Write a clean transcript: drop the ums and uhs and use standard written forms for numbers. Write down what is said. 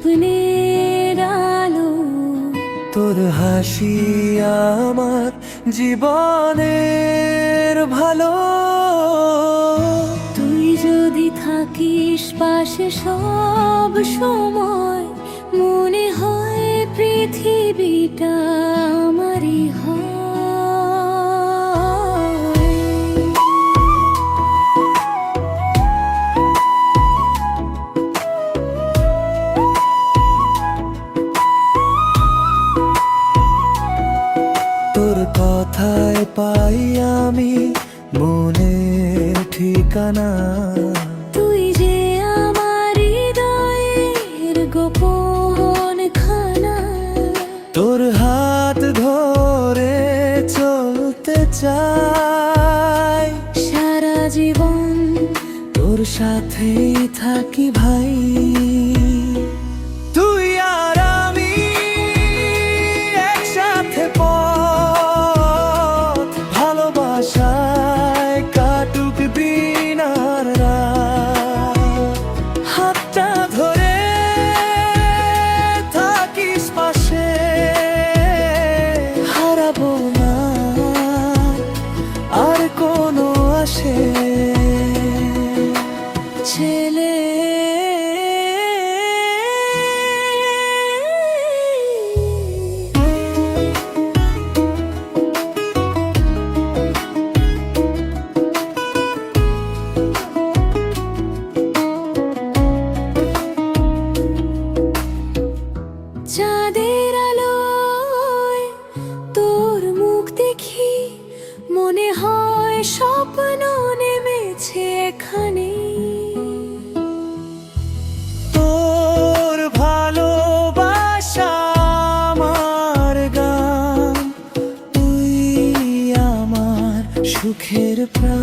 স্বপ্নের আলো। তোর হাসি আমার জীবনের ভালো। তুই যদি থাকিস পাশে সব সময়, মনে হয় পৃথিবীটা আমারই হয়। তোর কথায় পাই আমি মনের ঠিকানা। তুই যে আমার হৃদয়ের গোপন খানা। তোর হাত ধরে চলতে চাই সারা জীবন তোর সাথেই থাকি ভাই। তুই আর আমি একসাথে পথ, ভালোবাসায় কাটুক দিন আর রাত। হাতটা ধরে থাকিস পাশে, হারাবো না আর কোনো আসে। ছেলে চাঁদের আলোয় তোর মুখ দেখি, মনে হয় স্বপ্ন নেমেছে এখানে। তোর ভালোবাসা আমার গান, তুই আমার সুখের প্রাণ।